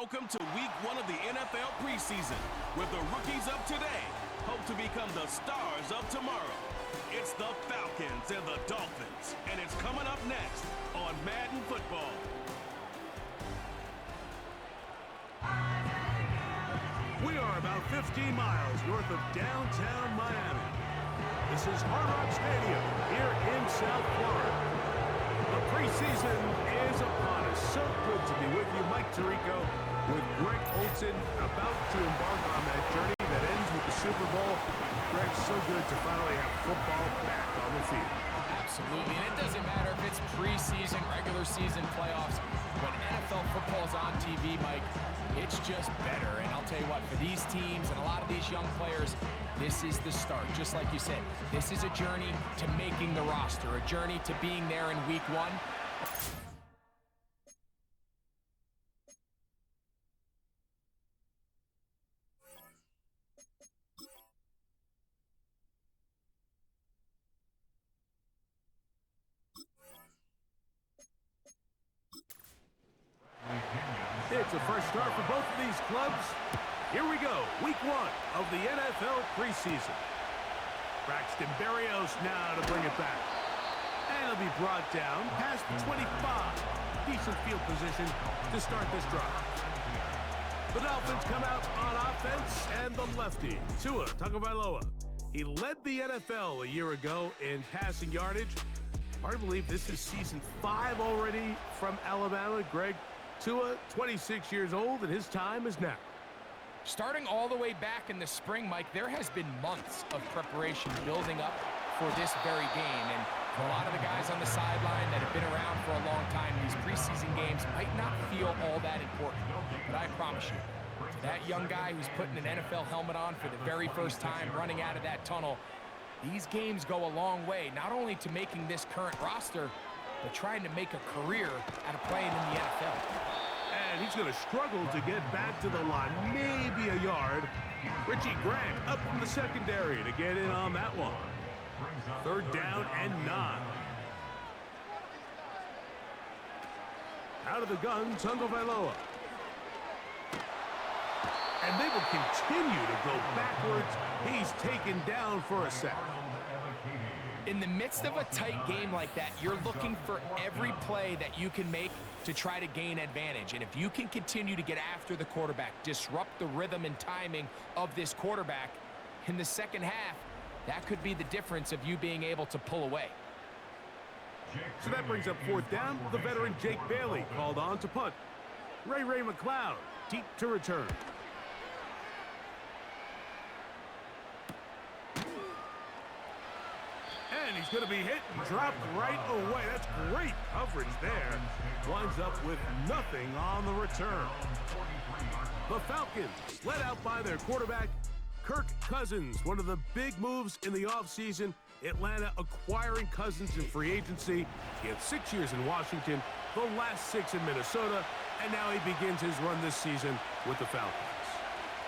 Welcome to week 1 of the NFL preseason, where the rookies of today hope to become the stars of tomorrow. It's the Falcons and the Dolphins, and it's coming up next on Madden Football. We are about 15 miles north of downtown Miami. This is Hard Rock Stadium here in South Florida. The preseason is upon us. So good to be with you, Mike Tirico, with Greg Olson, about to embark on that journey that ends with the Super Bowl. Greg, so good to finally have football back on the field. Absolutely, and it doesn't matter if it's preseason, regular season, playoffs. When NFL football is on TV, Mike, it's just better. And I'll tell you what, for these teams and a lot of these young players, this is the start. Just like you said, this is a journey to making the roster, a journey to being there in week 1. It's a fresh start for both of these clubs. Here we go, week 1 of the NFL preseason. Braxton Berrios now to bring it back. And it'll be brought down past the 25. Decent field position to start this drive. The Dolphins come out on offense, and the lefty, Tua Tagovailoa. He led the NFL a year ago in passing yardage. Hard to believe this is season 5 already from Alabama. Greg, Tua, 26 years old, and his time is now. Starting all the way back in the spring, Mike, there has been months of preparation building up for this very game. And for a lot of the guys on the sideline that have been around for a long time, these preseason games might not feel all that important. But I promise you, to that young guy who's putting an NFL helmet on for the very first time, running out of that tunnel, these games go a long way, not only to making this current roster, but trying to make a career out of playing in the NFL. And he's going to struggle to get back to the line, maybe a yard. Richie Grant up from the secondary to get in on that one. 3rd down and 9. Out of the gun, Tagovailoa. And they will continue to go backwards. He's taken down for a sack. In the midst of a tight game like that, you're looking for every play that you can make to try to gain advantage. And if you can continue to get after the quarterback, disrupt the rhythm and timing of this quarterback in the second half, that could be the difference of you being able to pull away. So that brings up 4th down. The veteran Jake Bailey called on to punt. Ray McLeod deep to return. And he's going to be hit and dropped right away. That's great coverage there. Winds up with nothing on the return. The Falcons, led out by their quarterback, Kirk Cousins. One of the big moves in the offseason, Atlanta acquiring Cousins in free agency. He had 6 years in Washington, the last 6 in Minnesota, and now he begins his run this season with the Falcons.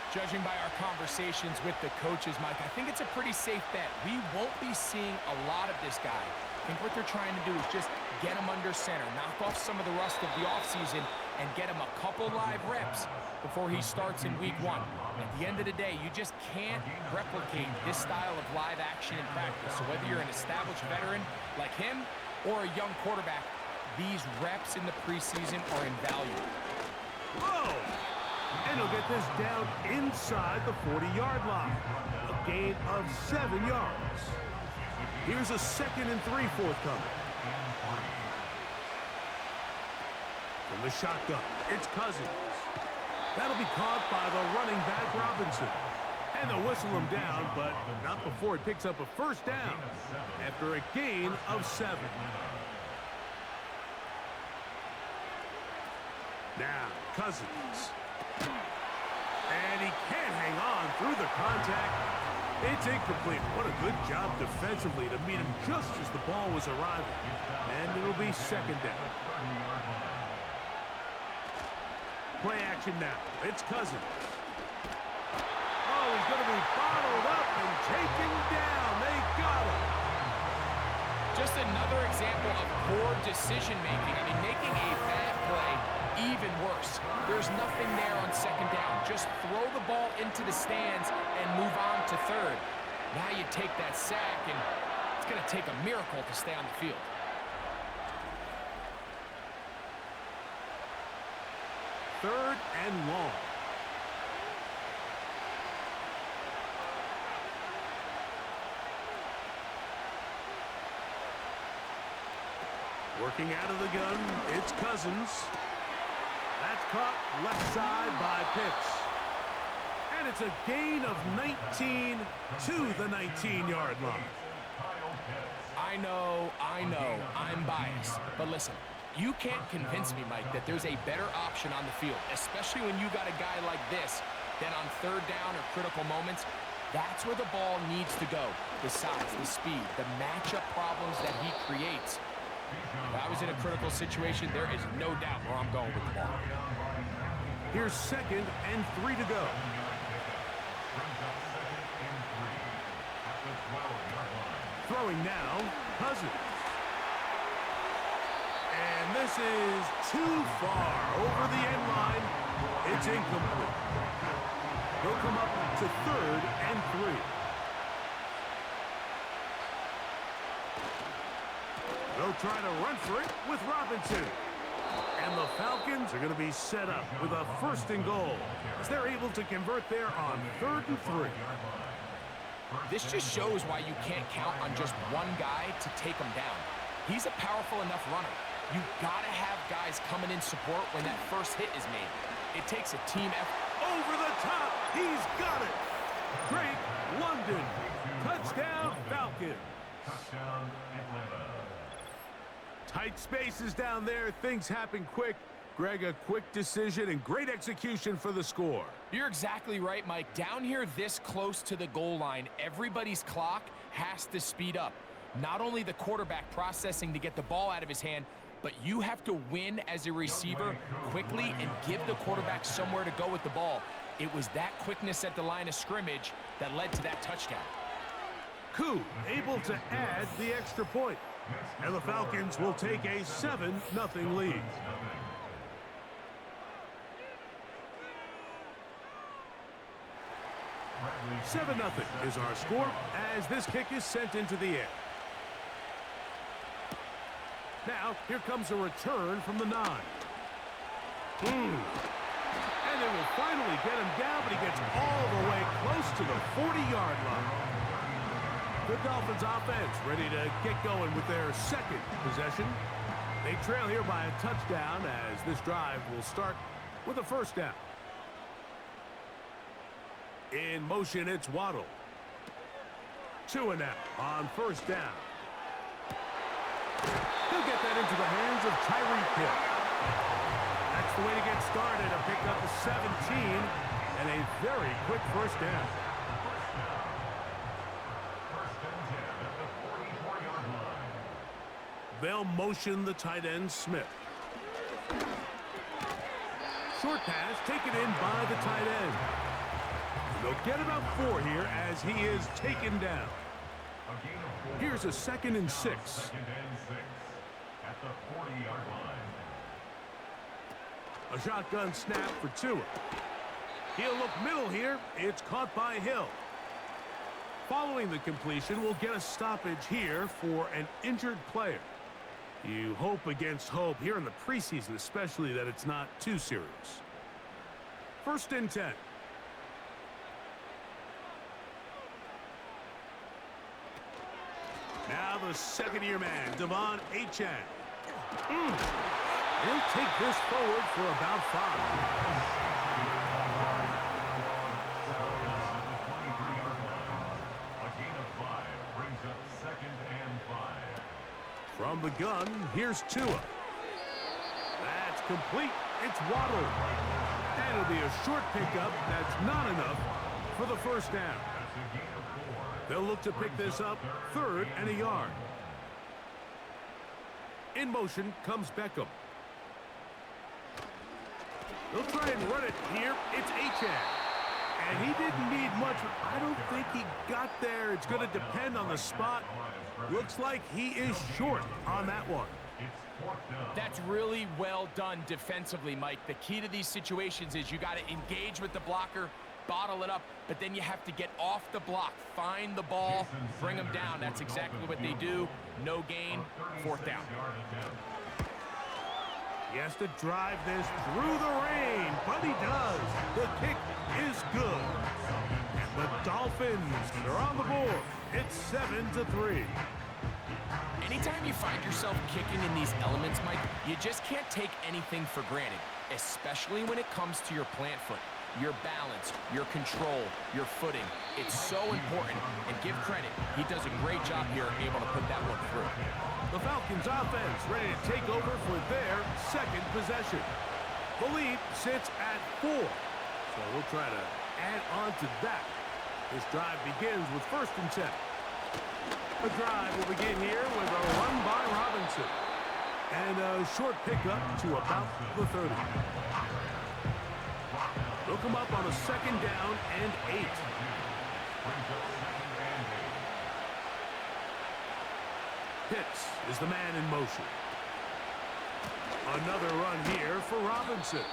Judging by our conversations with the coaches, Mike, I think it's a pretty safe bet. We won't be seeing a lot of this guy. I think what they're trying to do is just get him under center, knock off some of the rust of the offseason, and get him a couple live reps before he starts in week 1. At the end of the day, you just can't replicate this style of live action in practice. So whether you're an established veteran like him or a young quarterback, these reps in the preseason are invaluable. Whoa! And he'll get this down inside the 40-yard line. A gain of 7 yards. Here's a 2nd and 3 forthcoming. From the shotgun, it's Cousins. That'll be caught by the running back Robinson. And they'll whistle him down, but not before he picks up a 1st down after a gain of 7. Now, Cousins. And he can't hang on through the contact. It's incomplete. What a good job defensively to meet him just as the ball was arriving. And it'll be 2nd down. Play action now. It's Cousins. Oh, he's going to be bottled up and taken down. They got him. Just another example of poor decision-making. I mean, making a bad play, even worse. There's nothing there on second down. Just throw the ball into the stands and move on to third. Now you take that sack, and it's going to take a miracle to stay on the field. Third and long. Working out of the gun, it's Cousins. That's caught left side by Pitts. And it's a gain of 19 to the 19-yard line. I know, I'm biased. But listen, you can't convince me, Mike, that there's a better option on the field, especially when you got a guy like this, then on third down or critical moments, that's where the ball needs to go. The size, the speed, the matchup problems that he creates. If I was in a critical situation, there is no doubt where I'm going with the ball. Here's 2nd and 3 to go. Throwing now, Cousins. And this is too far over the end line. It's incomplete. They'll come up to 3rd and 3. They'll try to run for it with Robinson. And the Falcons are going to be set up with a 1st and goal as they're able to convert there on 3rd and 3. This just shows why you can't count on just one guy to take him down. He's a powerful enough runner. You got to have guys coming in support when that first hit is made. It takes a team effort. Over the top. He's got it. Drake London. Touchdown, Falcons. Touchdown, Atlanta. Tight spaces down there. Things happen quick. Greg, a quick decision and great execution for the score. You're exactly right, Mike. Down here this close to the goal line, everybody's clock has to speed up. Not only the quarterback processing to get the ball out of his hand, but you have to win as a receiver quickly and give the quarterback somewhere to go with the ball. It was that quickness at the line of scrimmage that led to that touchdown. Koo able to add the extra point. And the Falcons will take a 7-0 lead. 7-0 is our score as this kick is sent into the air. Now, here comes a return from the 9. And they will finally get him down, but he gets all the way close to the 40-yard line. The Dolphins offense ready to get going with their 2nd possession. They trail here by a touchdown as this drive will start with a 1st down. In motion, it's Waddle. Tua now on 1st down. He'll get that into the hands of Tyreek Hill. That's the way to get started. A pick up to 17 and a very quick 1st down. They'll motion the tight end, Smith. Short pass taken in by the tight end. They'll get about 4 here as he is taken down. Here's a 2nd and 6. At the 40-yard line. A shotgun snap for Tua. He'll look middle here. It's caught by Hill. Following the completion, we'll get a stoppage here for an injured player. You hope against hope here in the preseason, especially that it's not too serious. 1st and 10. Now the 2nd-year man, Devon Achane. He'll take this forward for about 5. From the gun, here's Tua. That's complete. It's Waddle. And it'll be a short pickup. That's not enough for the 1st down. They'll look to pick this up 3rd and a yard. In motion comes Beckham. They'll try and run it here. It's Achane. And he didn't need much. I don't think he got there. It's going to depend on the spot. Looks like he is short on that one. That's really well done defensively, Mike. The key to these situations is you got to engage with the blocker, bottle it up, but then you have to get off the block, find the ball, bring them down. That's exactly what they do. No gain, 4th down. He has to drive this through the rain, but he does. The kick is good. And the Dolphins are on the board. It's 7-3. Anytime you find yourself kicking in these elements, Mike, you just can't take anything for granted, especially when it comes to your plant foot, your balance, your control, your footing. It's so important, and give credit. He does a great job here able to put that one through. The Falcons offense ready to take over for their second possession. The lead sits at 4, so we'll try to add on to that. This drive begins with 1st and 10. The drive will begin here with a run by Robinson. And a short pickup to about the 30. They'll come up on a 2nd down and 8. Pitts is the man in motion. Another run here for Robinson.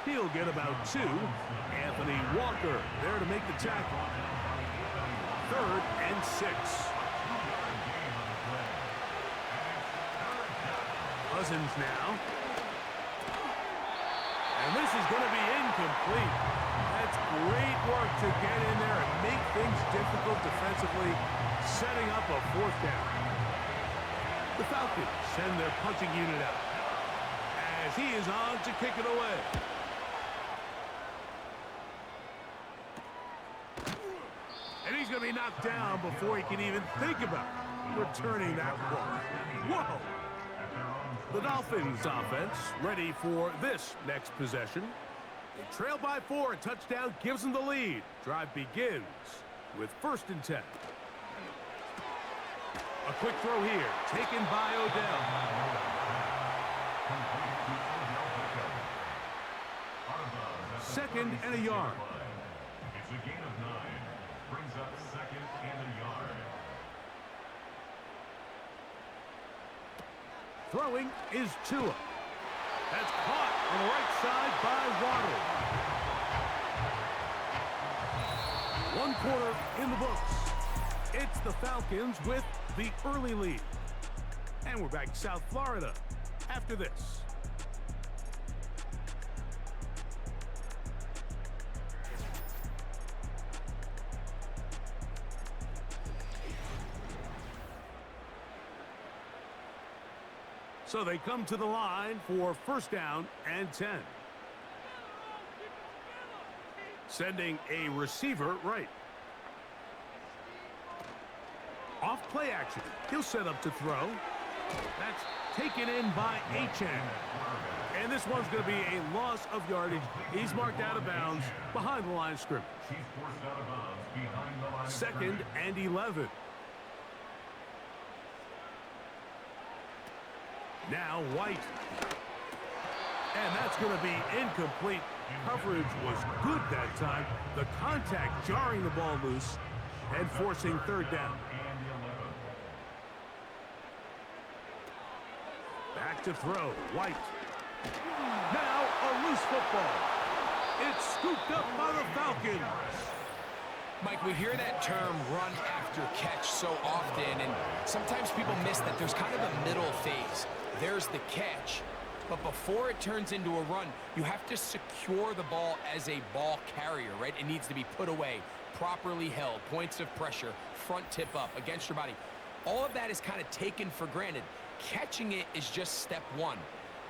He'll get about 2. Anthony Walker there to make the tackle. 3rd and 6. Cousins now. And this is going to be incomplete. That's great work to get in there and make things difficult defensively, setting up a 4th down. The Falcons send their punching unit out as he is on to kick it away. And he's going to be knocked down before he can even think about returning that ball. Whoa! The Dolphins offense ready for this next possession. They trail by 4. A touchdown gives them the lead. Drive begins with 1st and 10. A quick throw here, taken by Odell. Second and a yard. It's a gain of 9. Brings up 2nd and a yard. Throwing is Tua. That's caught on the right side by Waddle. 1 quarter in the books. It's the Falcons with the early lead. And we're back to South Florida after this. So they come to the line for 1st down and 10. Sending a receiver right. Off play action. He'll set up to throw. That's taken in by Achane. And this one's going to be a loss of yardage. He's marked out of bounds behind the line of scrimmage. 2nd and 11. Now White. And that's going to be incomplete. Coverage was good that time. The contact jarring the ball loose and forcing 3rd down. Back to throw. White. Now a loose football. It's scooped up by the Falcons. Mike, we hear that term run after catch so often, and sometimes people miss that there's kind of a middle phase. There's the catch, but before it turns into a run, you have to secure the ball as a ball carrier, right? It needs to be put away, properly held, points of pressure, front tip up against your body. All of that is kind of taken for granted. Catching it is just step 1.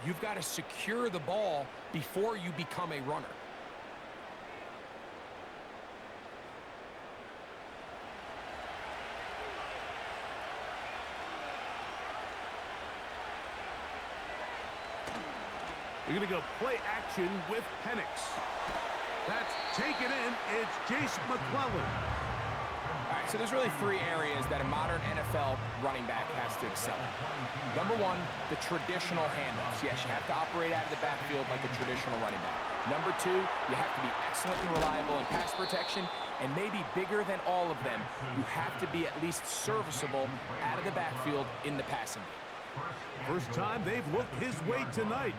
You've got to secure the ball before you become a runner. You're going to go play action with Penix. That's taken in. It's Jace McClellan. All right, so there's really 3 areas that a modern NFL running back has to excel in. Number 1, the traditional handoffs. Yes, you have to operate out of the backfield like a traditional running back. Number 2, you have to be excellent and reliable in pass protection. And maybe bigger than all of them, you have to be at least serviceable out of the backfield in the passing game. First time they've looked his way tonight.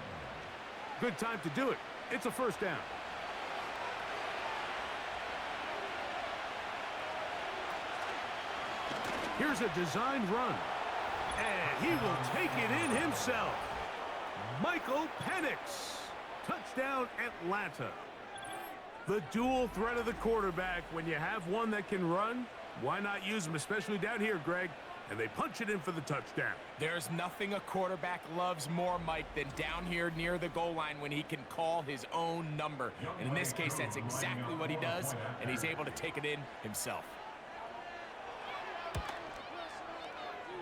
Good time to do it. It's a first down. Here's a designed run. And he will take it in himself. Michael Penix. Touchdown, Atlanta. The dual threat of the quarterback. When you have one that can run, why not use him, especially down here, Greg? And they punch it in for the touchdown. There's nothing a quarterback loves more, Mike, than down here near the goal line when he can call his own number. And in this case, that's exactly what he does, and he's able to take it in himself.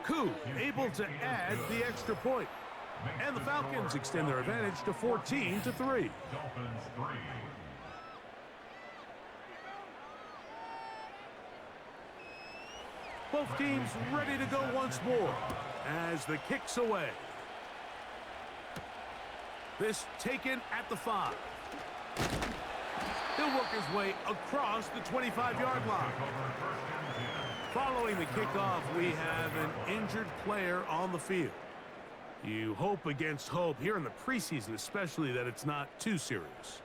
Koo able to add the extra point. And the Falcons extend their advantage to 14-3. Dolphins 3. Both teams ready to go once more as the kick's away. This taken at the 5. He'll work his way across the 25-yard line. Following the kickoff, we have an injured player on the field. You hope against hope here in the preseason, especially, that it's not too serious.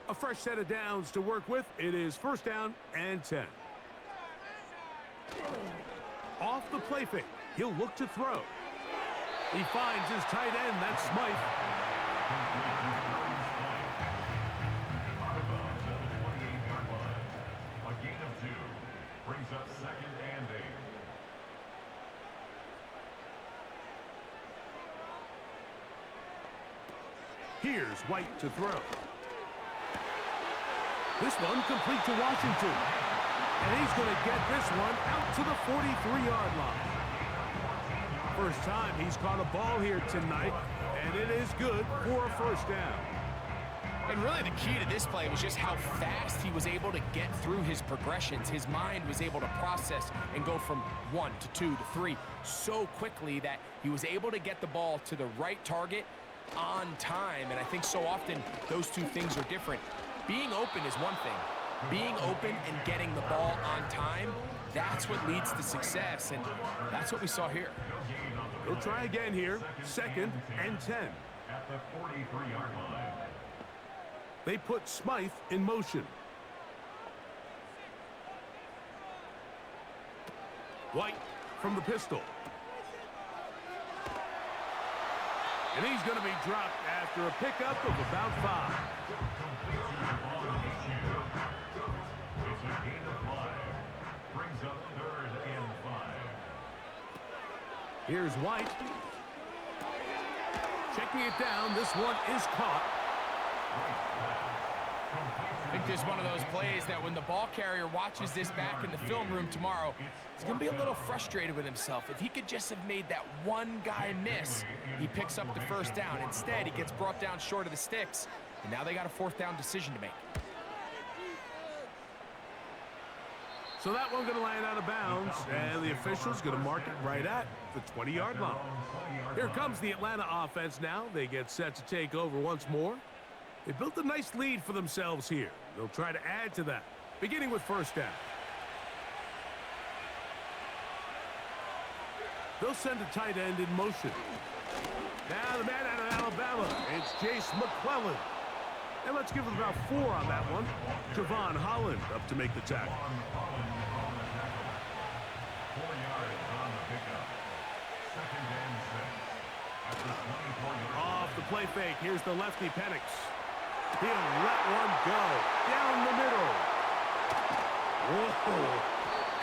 A fresh set of downs to work with. It is first down and 10. Off the play fake. He'll look to throw. He finds his tight end. That's Smythe. A gain of 2 brings up second and 8. Here's White to throw. This one complete to Washington. And he's going to get this one out to the 43-yard line. First time he's caught a ball here tonight, and it is good for a first down. And really the key to this play was just how fast he was able to get through his progressions. His mind was able to process and go from 1 to 2 to 3 so quickly that he was able to get the ball to the right target on time. And I think so often those two things are different. Being open is one thing. Being open and getting the ball on time, that's what leads to success, and that's what we saw here. He'll try again here, second and 10. At the 43-yard line. They put Smythe in motion. White from the pistol. And he's going to be dropped after a pickup of about 5. It's a gain of 5. Brings up third and 5. Here's White. Checking it down. This one is caught. I think there's one of those plays that when the ball carrier watches this back in the film room tomorrow, he's going to be a little frustrated with himself. If he could just have made that one guy miss, he picks up the first down. Instead, he gets brought down short of the sticks, and now they got a fourth down decision to make. So that one going to land out of bounds, and the official's going to mark it right at the 20-yard line. Here comes the Atlanta offense now. They get set to take over once more. They built a nice lead for themselves here. They'll try to add to that, beginning with first down. They'll send a tight end in motion. Now the man out of Alabama, it's Jace McClellan. And let's give him about 4 on that one. Javon Holland up to make the tackle. 4 yards on the pickup. Second and 6. At the 24-yard line. Off the play fake, here's the lefty Penix. He'll let one go down the middle. Whoa.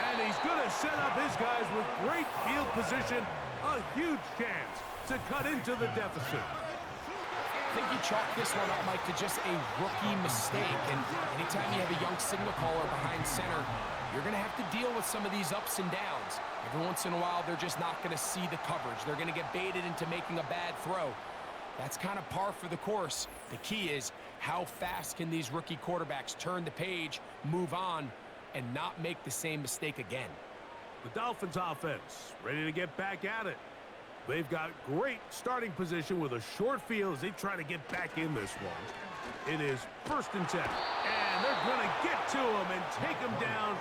And he's going to set up his guys with great field position. A huge chance to cut into the deficit. I think you chalk this one up, Mike, to just a rookie mistake. And anytime you have a young signal caller behind center, you're going to have to deal with some of these ups and downs. Every once in a while, they're just not going to see the coverage. They're going to get baited into making a bad throw. That's kind of par for the course. The key is how fast can these rookie quarterbacks turn the page, move on, and not make the same mistake again. The Dolphins offense ready to get back at it. They've got great starting position with a short field as they try to get back in this one. It is first and 10. And they're going to get to him and take him down,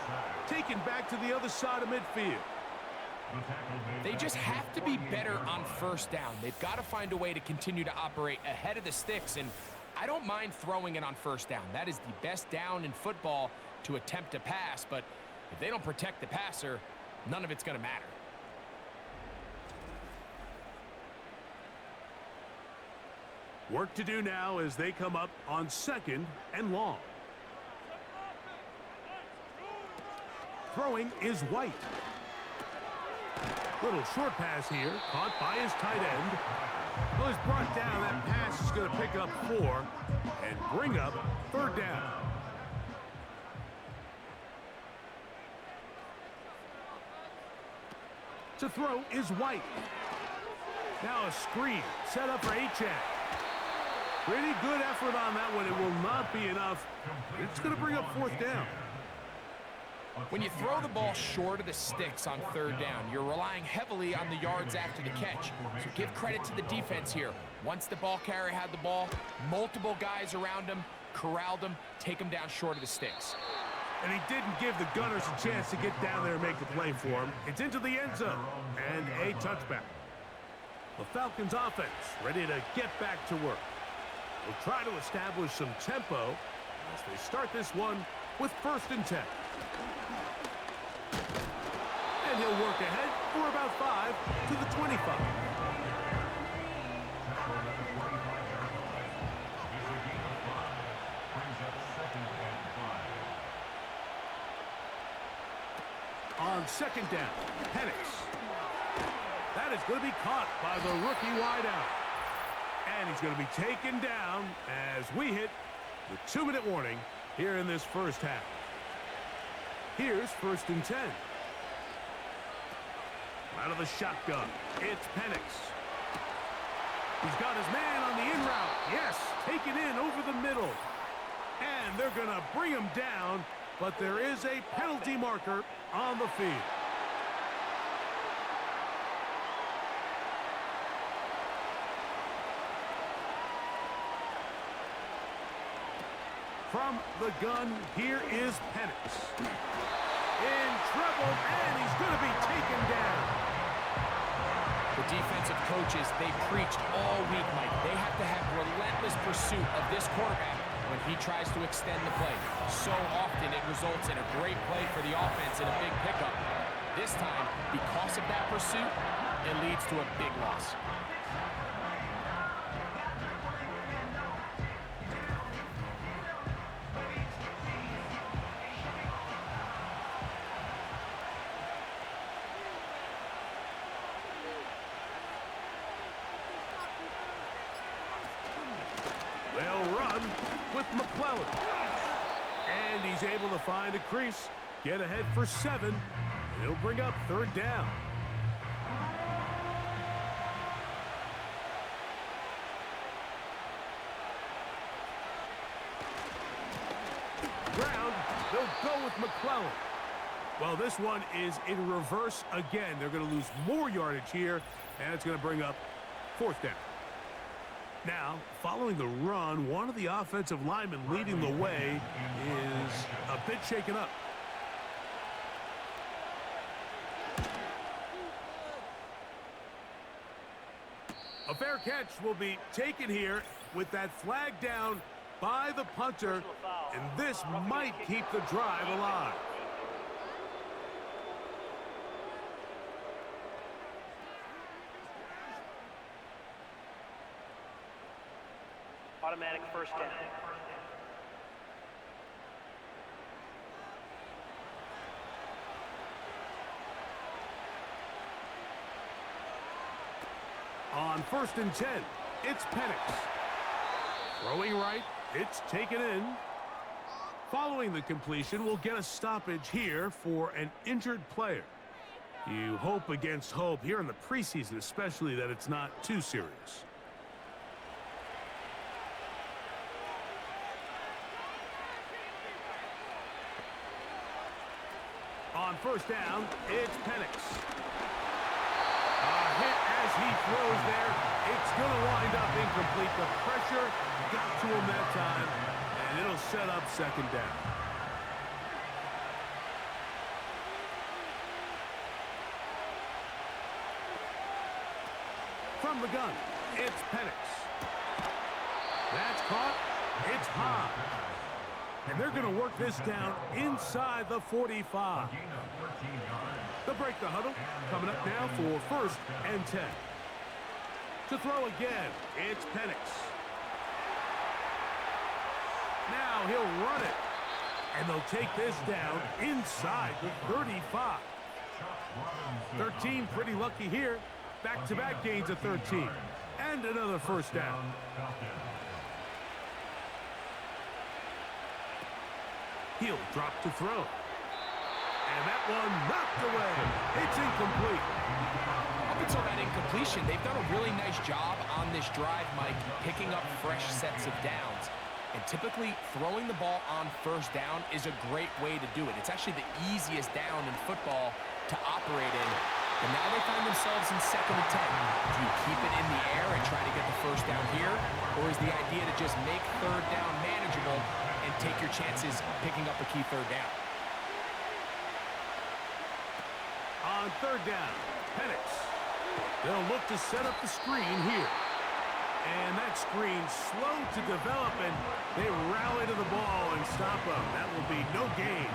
taken back to the other side of midfield. They just have to be better on first down. They've got to find a way to continue to operate ahead of the sticks, and I don't mind throwing it on first down. That is the best down in football to attempt to pass, but if they don't protect the passer, none of it's going to matter. Work to do now as they come up on 2nd and long. Throwing is White. Little short pass here, caught by his tight end. Well, he's brought down. That pass is going to pick up 4 and bring up 3rd down. To throw is White. Now a screen set up for Achane. Pretty good effort on that one. It will not be enough. It's going to bring up 4th down. When you throw the ball short of the sticks on 3rd down, you're relying heavily on the yards after the catch. So give credit to the defense here. Once the ball carrier had the ball, multiple guys around him, corralled him, take him down short of the sticks. And he didn't give the Gunners a chance to get down there and make a play for him. It's into the end zone and a touchback. The Falcons offense ready to get back to work. We'll try to establish some tempo as they start this one with 1st and 10. And he'll work ahead for about 5 to the 25. On 2nd down, Penix. That is going to be caught by the rookie wideout. And he's going to be taken down as we hit the 2-minute warning here in this first half. Here's 1st and 10. Out of the shotgun, it's Penix. He's got his man on the in route. Yes, taken in over the middle. And they're going to bring him down, but there is a penalty marker on the field. From the gun, here is Penix. In trouble, and he's going to be taken down. The defensive coaches, they preached all week, Mike. They have to have relentless pursuit of this quarterback when he tries to extend the play. So often it results in a great play for the offense and a big pickup. This time, because of that pursuit, it leads to a big loss. They'll run with McClellan. And he's able to find a crease, get ahead for 7, and it'll bring up 3rd down. Ground, they'll go with McClellan. Well, this one is in reverse again. They're going to lose more yardage here, and it's going to bring up 4th down. Now, following the run, one of the offensive linemen leading the way is a bit shaken up. A fair catch will be taken here with that flag down by the punter, and this might keep the drive alive. Automatic 1st down. On 1st and 10, it's Penix. Throwing right, it's taken in. Following the completion, we'll get a stoppage here for an injured player. You hope against hope here in the preseason, especially that it's not too serious. On 1st down, it's Penix. A hit as he throws there. It's going to wind up incomplete. The pressure got to him that time, and it'll set up 2nd down. From the gun, it's Penix. That's caught. It's high. And they're going to work this down inside the 45. They'll break the huddle. Coming up now for 1st and 10. To throw again, it's Penix. Now he'll run it. And they'll take this down inside the 35. 13 pretty lucky here. Back-to-back gains of 13. And another first down. He'll drop to throw. And that one knocked away. It's incomplete. Up until that incompletion, they've done a really nice job on this drive, Mike, picking up fresh sets of downs. And typically, throwing the ball on 1st down is a great way to do it. It's actually the easiest down in football to operate in. But now they find themselves in 2nd and 10. Do you keep it in the air and try to get the 1st down here? Or is the idea to just make 3rd down manageable and take your chances picking up a key 3rd down? On 3rd down, Penix. They'll look to set up the screen here. And that screen's slow to develop, and they rally to the ball and stop them. That will be no gain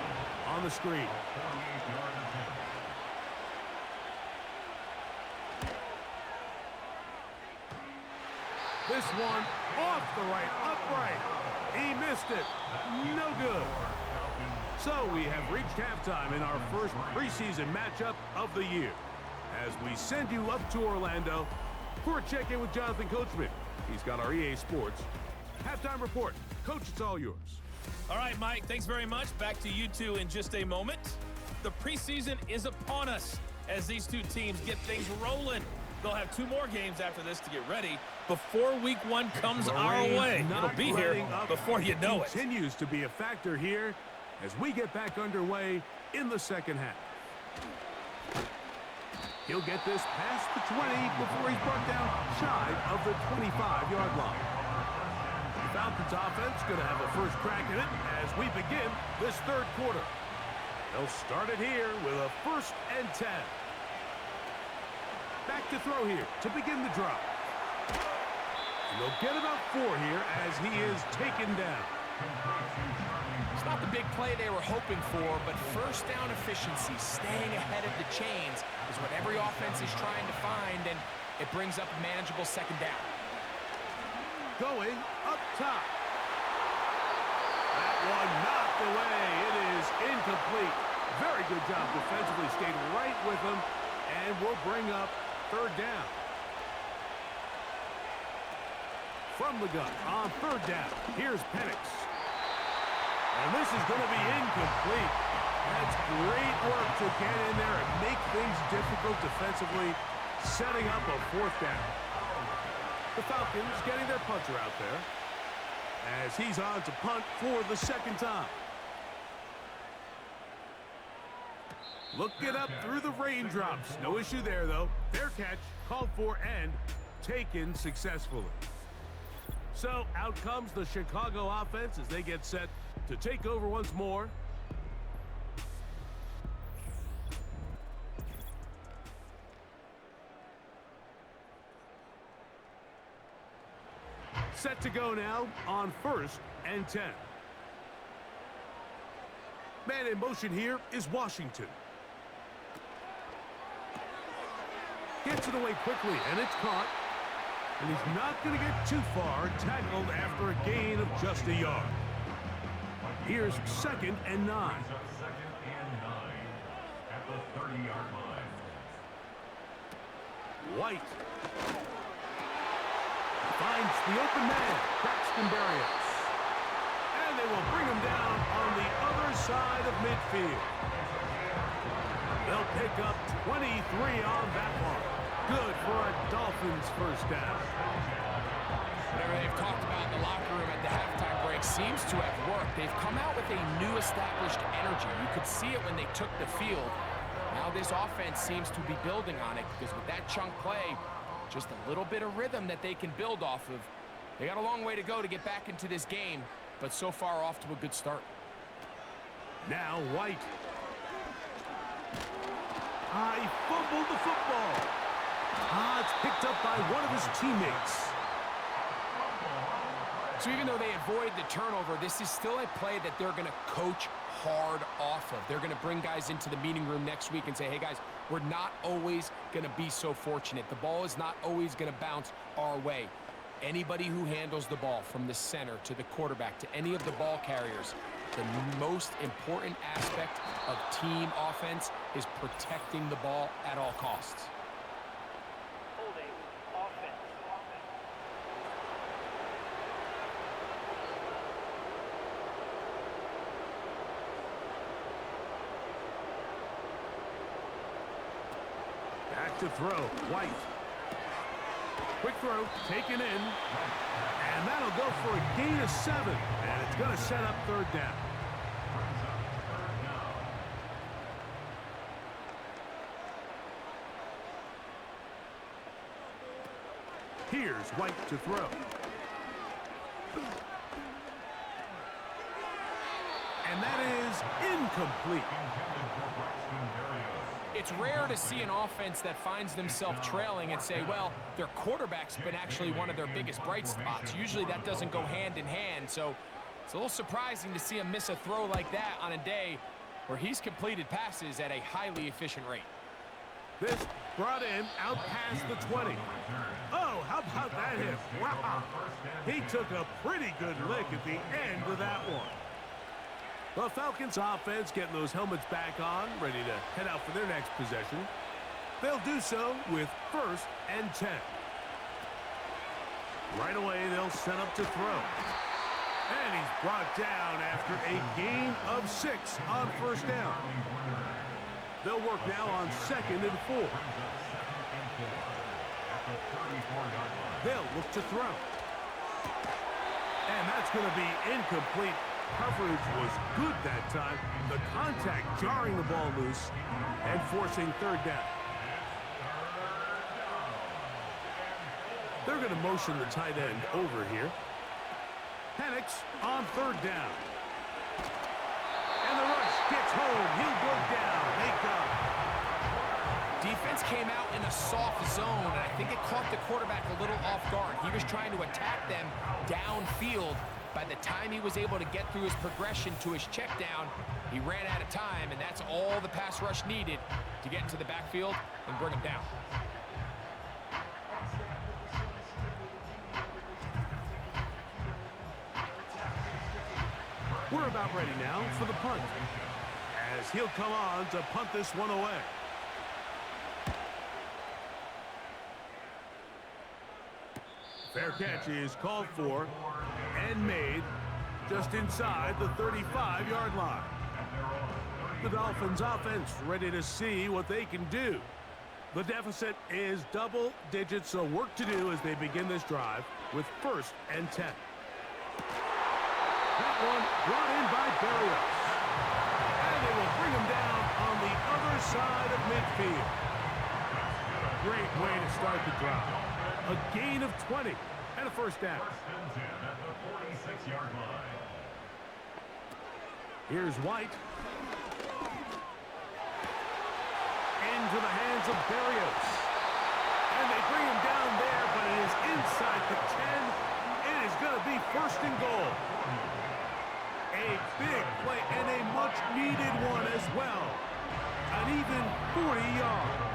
on the screen. This one off the right, upright. He missed it. No good. So we have reached halftime in our first preseason matchup of the year. As we send you up to Orlando for a check-in with Jonathan Coachman. He's got our EA Sports halftime report. Coach, it's all yours. All right, Mike, thanks very much. Back to you two in just a moment. The preseason is upon us as these two teams get things rolling. They'll have 2 more games after this to get ready before week 1 comes our way. It'll be here before you know it. Continues to be a factor here as we get back underway in the 2nd half. He'll get this past the 20 before he's brought down shy of the 25-yard line. The Falcons offense going to have a first crack at it as we begin this 3rd quarter. They'll start it here with a 1st and 10. Back to throw here to begin the drive. And they'll get about 4 here as he is taken down. It's not the big play they were hoping for, but 1st down efficiency, staying ahead of the chains, is what every offense is trying to find, and it brings up a manageable 2nd down. Going up top. That one knocked away. It is incomplete. Very good job defensively. Stayed right with him, and will bring up 3rd down. From the gun on 3rd down, here's Penix. And this is going to be incomplete. That's great work to get in there and make things difficult defensively, setting up a 4th down. The Falcons getting their punter out there as he's on to punt for the 2nd time. Looking up through the raindrops. No issue there, though. Fair catch, called for, and taken successfully. So out comes the Chicago offense as they get set to take over once more. Set to go now on 1st and 10. Man in motion here is Washington. Gets it away quickly, and it's caught. And he's not going to get too far, tackled after a gain of just a yard. Here's 2nd and 9. At the 30-yard line. White finds the open man, Braxton Berrios. And they will bring him down on the other side of midfield. They'll pick up 23 on that one. Good for a Dolphins 1st down. Whatever they've talked about in the locker room at the halftime break seems to have worked. They've come out with a new established energy. You could see it when they took the field. Now this offense seems to be building on it because with that chunk play, just a little bit of rhythm that they can build off of. They got a long way to go to get back into this game, but so far off to a good start. Now White. He fumbled the football. It's picked up by one of his teammates. So even though they avoid the turnover, this is still a play that they're going to coach hard off of. They're going to bring guys into the meeting room next week and say, hey, guys, we're not always going to be so fortunate. The ball is not always going to bounce our way. Anybody who handles the ball from the center to the quarterback to any of the ball carriers, the most important aspect of team offense is protecting the ball at all costs. Holding offense. Back to throw. White. Quick throw, taken in. And that'll go for a gain of 7. And it's going to set up third down. Here's White to throw. And that is incomplete. It's rare to see an offense that finds themselves trailing and say, well, their quarterback's been actually one of their biggest bright spots. Usually that doesn't go hand in hand, so it's a little surprising to see him miss a throw like that on a day where he's completed passes at a highly efficient rate. This brought in out past the 20. Oh, how about that hit? Wow. He took a pretty good lick at the end of that one. The Falcons offense getting those helmets back on, ready to head out for their next possession. They'll do so with 1st and 10. Right away, they'll set up to throw. And he's brought down after a gain of 6 on 1st down. They'll work now on 2nd and 4. They'll look to throw. And that's going to be incomplete. Coverage was good that time. The contact jarring the ball loose and forcing 3rd down. They're going to motion the tight end over here. Penix on 3rd down. And the rush gets home. He'll go down. They go. Defense came out in a soft zone, and I think it caught the quarterback a little off guard. He was trying to attack them downfield. By the time he was able to get through his progression to his check down, he ran out of time, and that's all the pass rush needed to get into the backfield and bring him down. We're about ready now for the punt, as he'll come on to punt this one away. Fair catch is called for and made just inside the 35-yard line. The Dolphins offense ready to see what they can do. The deficit is double digits, so work to do as they begin this drive with 1st and 10. That one brought in by Berrios. And they will bring him down on the other side of midfield. Great way to start the drive. A gain of 20 and a 1st down. 1st and 10 at the 46-yard line. Here's White. Into the hands of Berrios. And they bring him down there, but it is inside the 10. It is going to be 1st and goal. A big play and a much-needed one as well. An even 40 yards.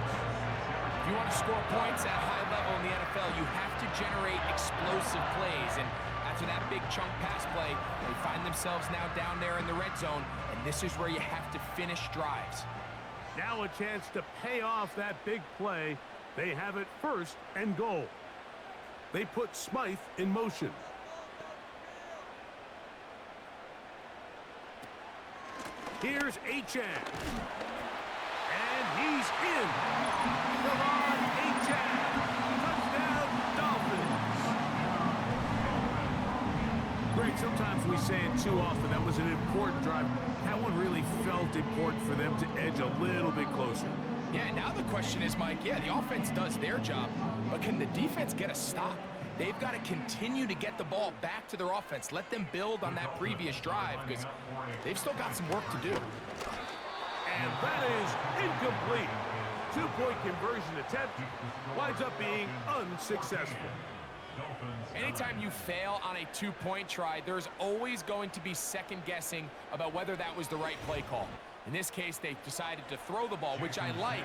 If you want to score points at a high level in the NFL, you have to generate explosive plays. And after that big chunk pass play, they find themselves now down there in the red zone, and this is where you have to finish drives. Now a chance to pay off that big play. They have it 1st and goal. They put Smythe in motion. Here's Achane. And he's in. Come on, Achane. Touchdown, Dolphins. Greg, sometimes we say it too often. That was an important drive. That one really felt important for them to edge a little bit closer. Yeah, now the question is, Mike, yeah, the offense does their job, but can the defense get a stop? They've got to continue to get the ball back to their offense. Let them build on that previous drive because they've still got some work to do. And that is incomplete. two-point conversion attempt winds up being unsuccessful. Anytime you fail on a two-point try, there's always going to be second-guessing about whether that was the right play call. In this case, they decided to throw the ball, which I like.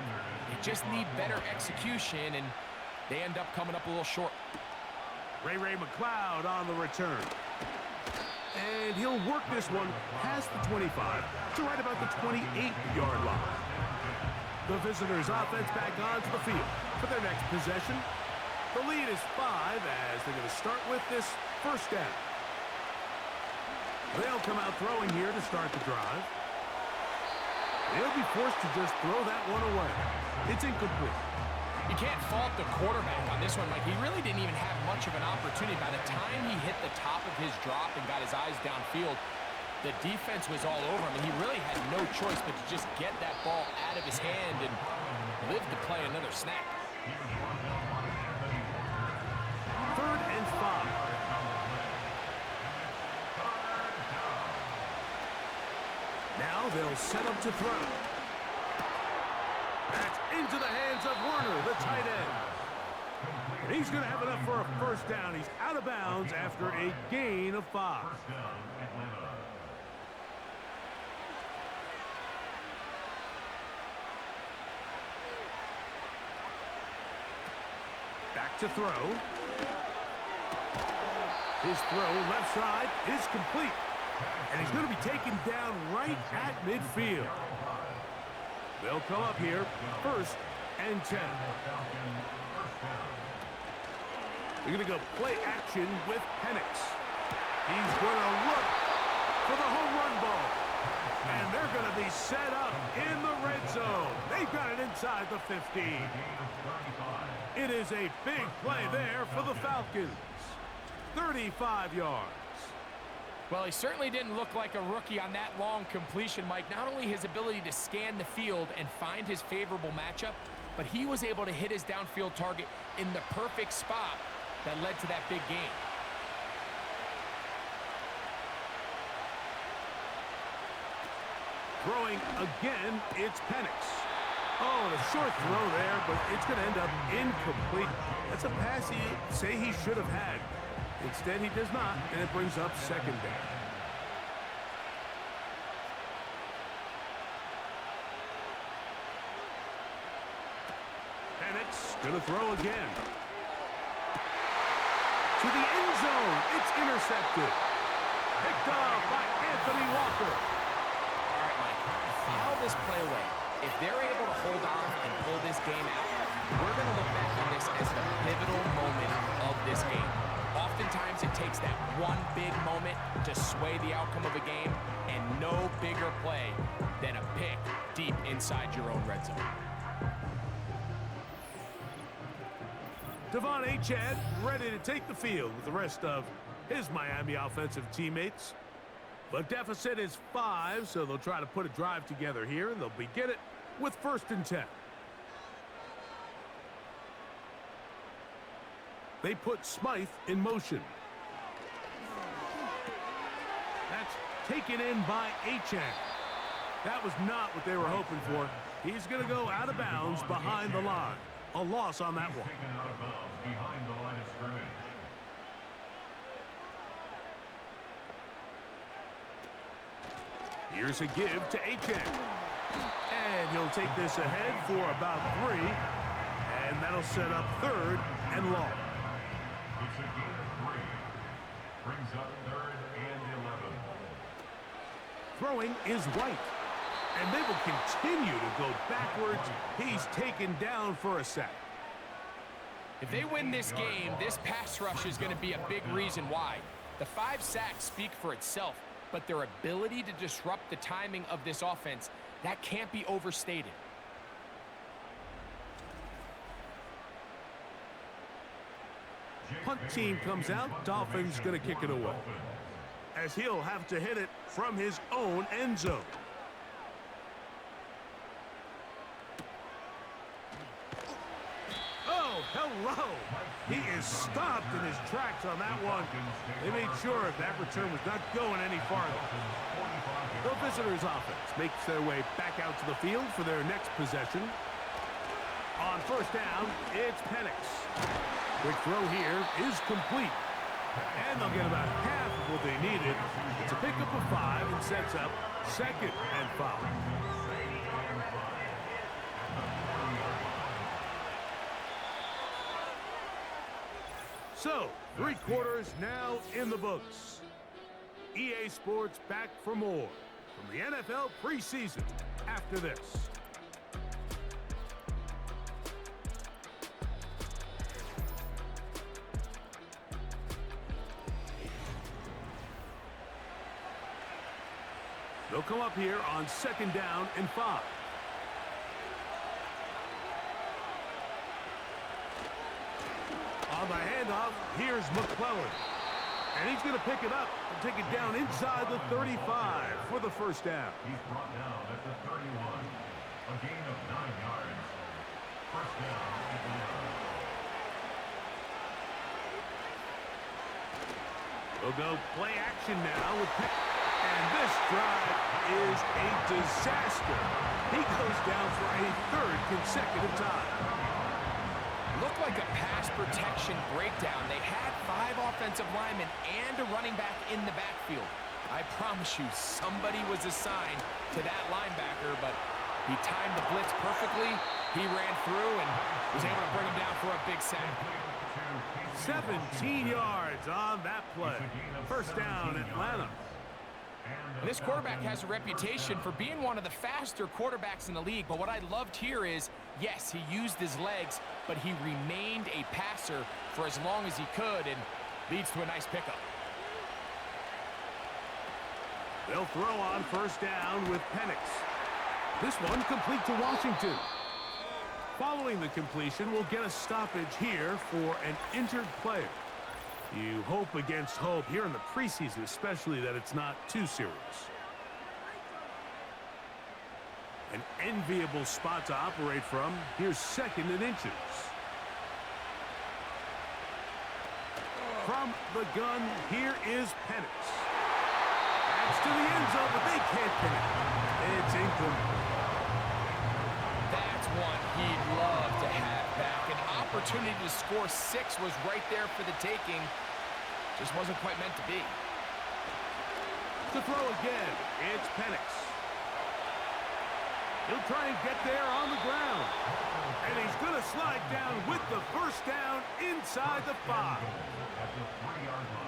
They just need better execution, and they end up coming up a little short. Ray McCloud on the return. And he'll work this one past the 25 to right about the 28-yard line. The visitors' offense back onto the field for their next possession. The lead is 5 as they're going to start with this first down. They'll come out throwing here to start the drive. They'll be forced to just throw that one away. It's incomplete. You can't fault the quarterback on this one, Mike. He really didn't even have much of an opportunity. By the time he hit the top of his drop and got his eyes downfield, the defense was all over him, and he really had no choice but to just get that ball out of his hand and live to play another snap. 3rd and 5. Now they'll set up to throw. That's into the hands of Werner, the tight end. And he's going to have enough for a first down. He's out of bounds after a gain of 5. Back to throw. His throw left side is complete. And he's going to be taken down right at midfield. They'll come up here, 1st and 10. They're going to go play action with Penix. He's going to look for the home run ball. And they're going to be set up in the red zone. They've got it inside the 15. It is a big play there for the Falcons. 35 yards. Well, he certainly didn't look like a rookie on that long completion, Mike. Not only his ability to scan the field and find his favorable matchup, but he was able to hit his downfield target in the perfect spot that led to that big gain. Throwing again, it's Penix. Oh, a short throw there, but it's going to end up incomplete. That's a pass he say he should have had. Instead, he does not, and it brings up 2nd down. Penix going to throw again. To the end zone. It's intercepted. Picked off by Anthony Walker. All right, Mike, file this play away. If they're able to hold on and pull this game out, we're going to look back on this as the pivotal moment of this game. Oftentimes, it takes that one big moment to sway the outcome of a game, and no bigger play than a pick deep inside your own red zone. Devon Achane ready to take the field with the rest of his Miami offensive teammates. The deficit is 5, so they'll try to put a drive together here. They'll begin it with 1st and 10. They put Smythe in motion. That's taken in by Achane. That was not what they were hoping for. He's going to go out of bounds behind the line. A loss on that one. Taken out of bounds behind the line of scrimmage. Here's a give to Achane. And he'll take this ahead for about 3. And that'll set up 3rd and long. It's a gain of 3. Brings up 3rd and 11. Throwing is White. And they will continue to go backwards. He's taken down for a sack. If they win this game, this pass rush is going to be a big reason why. The 5 sacks speak for itself, but their ability to disrupt the timing of this offense, that can't be overstated. Punt team comes out. Dolphins going to kick it away, as he'll have to hit it from his own end zone. Oh, hello. He is stopped in his tracks on that one. They made sure that return was not going any farther. The visitors' offense makes their way back out to the field for their next possession. On first down, it's Penix. Quick throw here is complete. And they'll get about half of what they needed. It's a pickup of 5 and sets up 2nd and 5. So, 3 quarters now in the books. EA Sports back for more from the NFL preseason after this. They'll come up here on 2nd down and 5. On the handoff, here's McClellan. And he's going to pick it up and take it down inside the 35 for the first down. He's brought down at the 31. A gain of 9 yards. First down, Atlanta. We'll go play action now with Pitt. And this drive is a disaster. He goes down for a 3rd consecutive time. Looked like a pass protection breakdown. They had 5 offensive linemen and a running back in the backfield. I promise you, somebody was assigned to that linebacker, but he timed the blitz perfectly. He ran through and was able to bring him down for a big sack. 17 yards on that play. First down, Atlanta. And this quarterback has a reputation for being one of the faster quarterbacks in the league, but what I loved here is, yes, he used his legs, but he remained a passer for as long as he could, and leads to a nice pickup. They'll throw on first down with Penix. This one complete to Washington. Following the completion, we'll get a stoppage here for an injured player. You hope against hope here in the preseason, especially that it's not too serious. An enviable spot to operate from. Here's 2nd and inches. From the gun, here is Penix. That's to the end zone, but they can't pin it. It's incomplete. That's one he'd love to have back. An opportunity to score 6 was right there for the taking. Just wasn't quite meant to be. To throw again, it's Penix. He'll try and get there on the ground. And he's going to slide down with the first down inside the 5.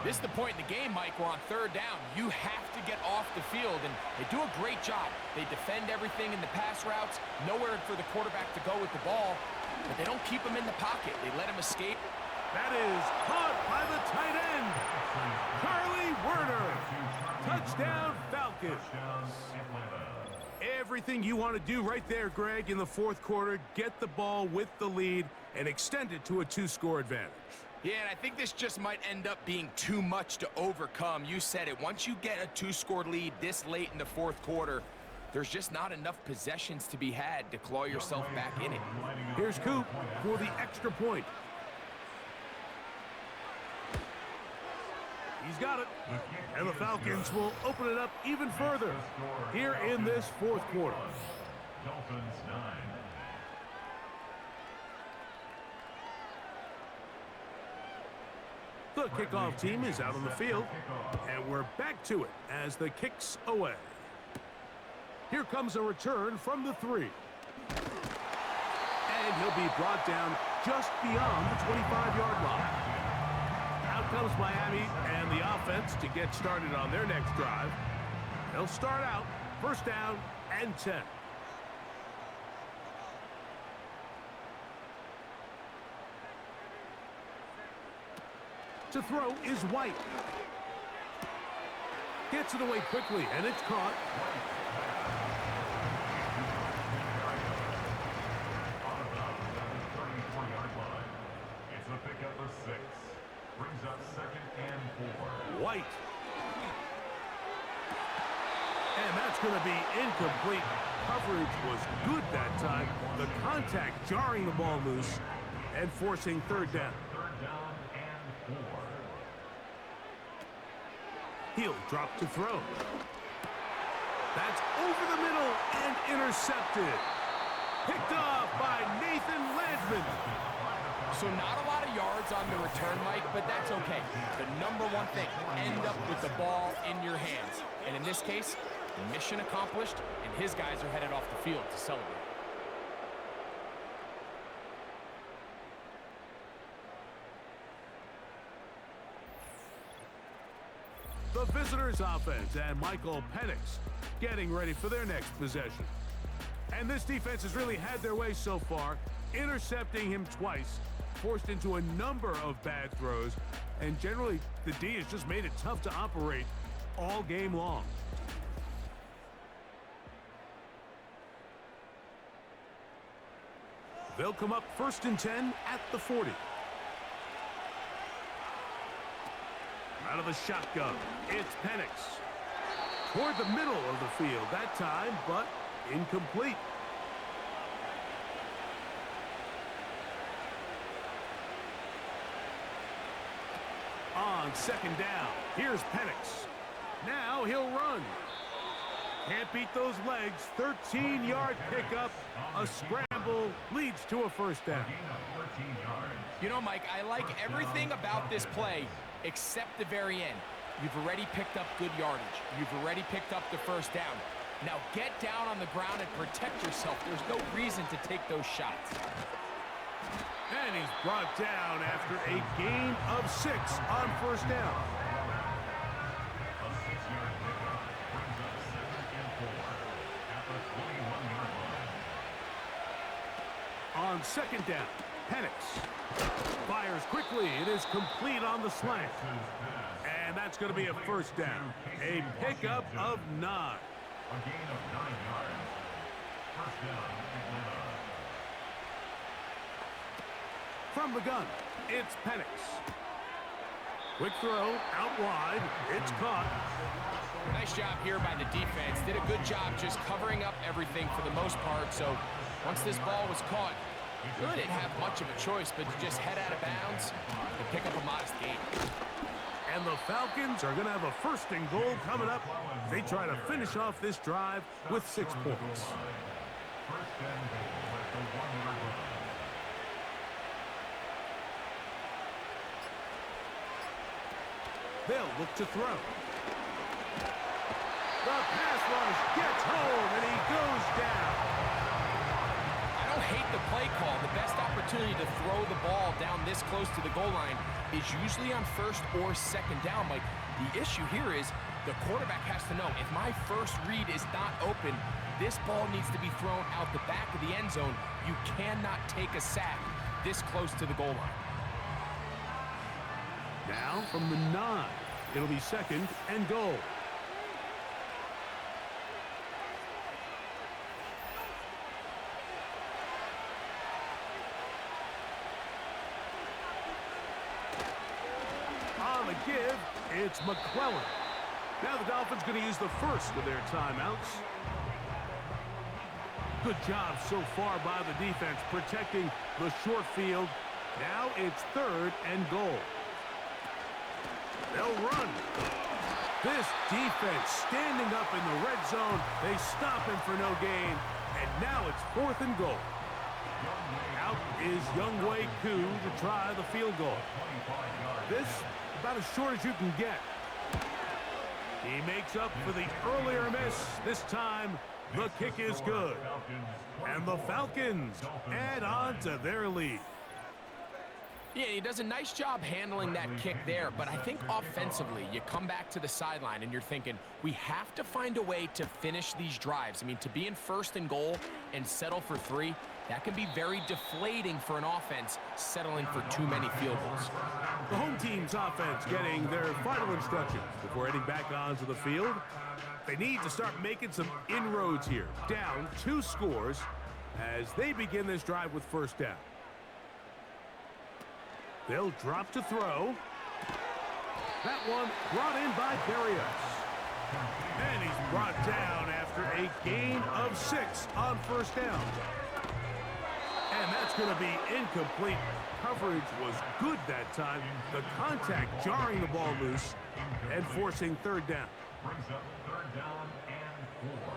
This is the point in the game, Mike, where on 3rd down, you have to get off the field, and they do a great job. They defend everything in the pass routes, nowhere for the quarterback to go with the ball, but they don't keep him in the pocket. They let him escape. That is caught by the tight end, Charlie Werner. Touchdown, Falcons. Everything you want to do right there, Greg, in the 4th quarter, get the ball with the lead and extend it to a 2-score advantage. Yeah, and I think this just might end up being too much to overcome. You said it. Once you get a 2-score lead this late in the 4th quarter, there's just not enough possessions to be had to claw yourself back in it. Here's Coop for the extra point. He's got it. And the Falcons will open it up even further here in this 4th quarter. Dolphins 9. The kickoff team is out on the field, and we're back to it as the kick's away. Here comes a return from the 3. And he'll be brought down just beyond the 25-yard line. Out comes Miami and the offense to get started on their next drive. They'll start out first down and 10. To throw is White. Gets it away quickly, and it's caught. It's a pickup of 6. Brings up 2nd and 4. White. And that's going to be incomplete. Coverage was good that time. The contact jarring the ball loose and forcing 3rd down. 3rd down and 4. He'll drop to throw. That's over the middle and intercepted. Picked off by Nathan Landman. So not a lot of yards on the return, Mike, but that's okay. The number one thing, end up with the ball in your hands. And in this case, mission accomplished, and his guys are headed off the field to celebrate. The visitors' offense and Michael Penix getting ready for their next possession. And this defense has really had their way so far, intercepting him twice, forced into a number of bad throws, and generally the D has just made it tough to operate all game long. They'll come up 1st and 10 at the 40. Out of the shotgun, it's Penix. Toward the middle of the field that time, but incomplete. On 2nd down, here's Penix. Now he'll run. Can't beat those legs. 13-yard pickup. A scramble leads to a 1st down. You know, Mike, I like everything about this play except the very end. You've already picked up good yardage. You've already picked up the 1st down. Now get down on the ground and protect yourself. There's no reason to take those shots. And he's brought down after a gain of 6 on 1st down. A 6-yard pickup brings up 2nd and 4 at the 21-yard line. On 2nd down, Penix fires quickly. It is complete on the slant. And that's going to be a 1st down. A pickup of 9. A gain of 9 yards. 1st down, Atlanta. From the gun, it's Penix. Quick throw, out wide. It's caught. Nice job here by the defense. Did a good job just covering up everything for the most part. So once this ball was caught, really didn't have much of a choice but to just head out of bounds and pick up a modest gain. And the Falcons are going to have a 1st and goal coming up. They try to finish off this drive with 6 points. 1st and goal at the 1-yard line. They'll look to throw. The pass rush gets home, and he goes down. I don't hate the play call. The best opportunity to throw the ball down this close to the goal line is usually on 1st or 2nd down. Like, the issue here is the quarterback has to know, if my first read is not open, this ball needs to be thrown out the back of the end zone. You cannot take a sack this close to the goal line. Now from the 9, it'll be 2nd and goal. On the give, it's McClellan. Now the Dolphins going to use the 1st of their timeouts. Good job so far by the defense protecting the short field. Now it's 3rd and goal. They'll run. This defense standing up in the red zone. They stop him for no gain. And now it's 4th and goal. Out is Younghoe Koo to try the field goal. This about as short as you can get. He makes up for the earlier miss. This time, the kick is good. And the Falcons add on to their lead. Yeah, he does a nice job handling that kick there, but I think offensively, you come back to the sideline and you're thinking, we have to find a way to finish these drives. I mean, to be in 1st and goal and settle for 3, that can be very deflating for an offense settling for too many field goals. The home team's offense getting their final instructions before heading back onto the field. They need to start making some inroads here. Down 2 scores as they begin this drive with 1st down. They'll drop to throw. That one brought in by Berrios. And he's brought down after a gain of 6 on 1st down. And that's going to be incomplete. Coverage was good that time. The contact jarring the ball loose and forcing 3rd down. Brings up 3rd down and 4.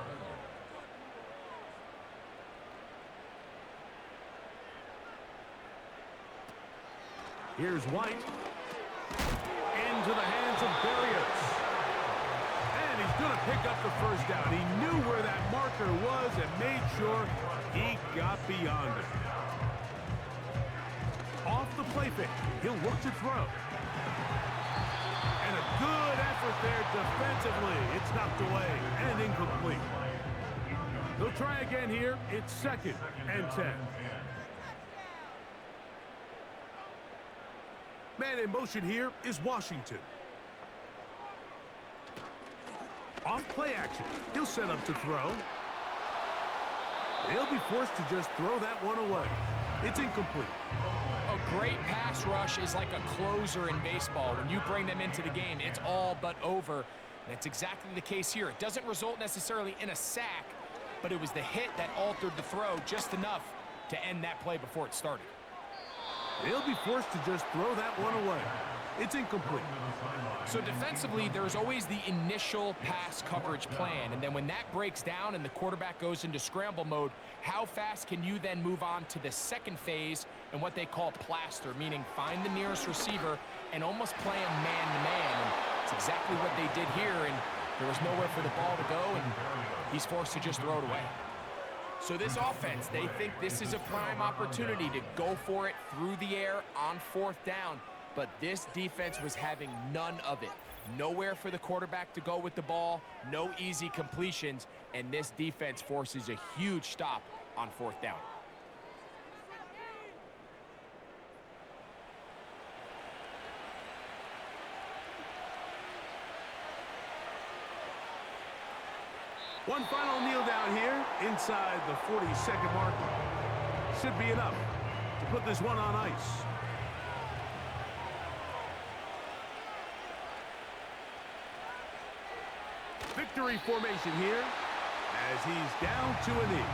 Here's White. Into the hands of Berrios. And he's going to pick up the first down. He knew where that marker was and made sure he got beyond it. Off the play fake. He'll look to throw. And a good effort there defensively. It's knocked away and incomplete. They'll try again here. It's 2nd and 10. Man in motion here is Washington. Off play action. He'll set up to throw. He'll be forced to just throw that one away. It's incomplete. A great pass rush is like a closer in baseball. When you bring them into the game, it's all but over. And that's exactly the case here. It doesn't result necessarily in a sack, but it was the hit that altered the throw just enough to end that play before it started. They'll be forced to just throw that one away. It's incomplete. So defensively, there's always the initial pass coverage plan. And then when that breaks down and the quarterback goes into scramble mode, how fast can you then move on to the second phase and what they call plaster, meaning find the nearest receiver and almost play him man-to-man. And it's exactly what they did here, and there was nowhere for the ball to go, and he's forced to just throw it away. So this offense, they think this is a prime opportunity to go for it through the air on 4th down. But this defense was having none of it. Nowhere for the quarterback to go with the ball, no easy completions, and this defense forces a huge stop on 4th down. One final kneel down here inside the 40-second mark. Should be enough to put this one on ice. Victory formation here as he's down to a knee.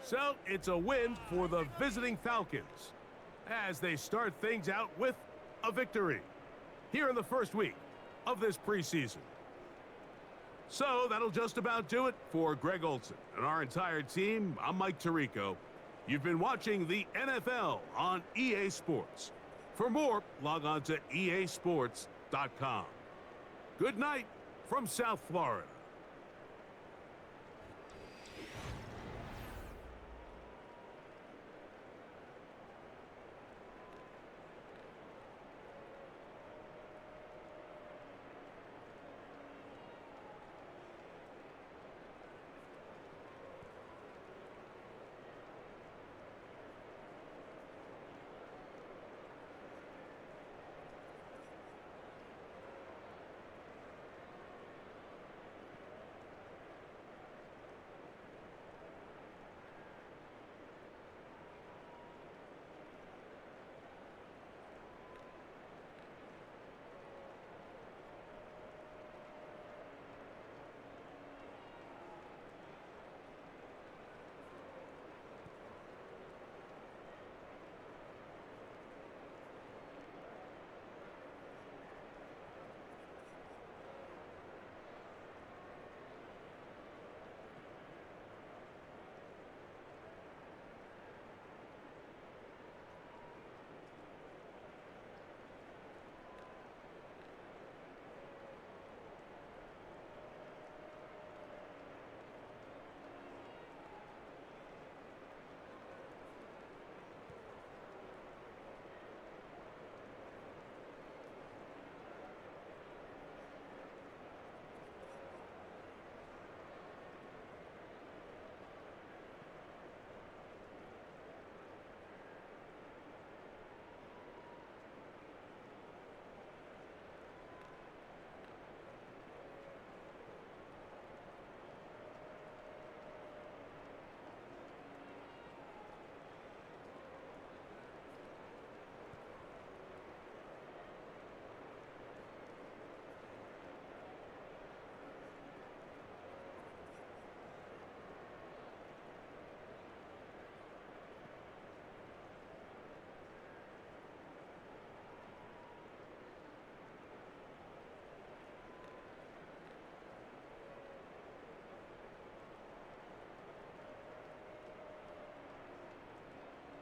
So it's a win for the visiting Falcons as they start things out with a victory here in the first week of this preseason. So that'll just about do it for Greg Olson and our entire team. I'm Mike Tirico. You've been watching the NFL on EA Sports. For more, log on to easports.com. Good night from South Florida.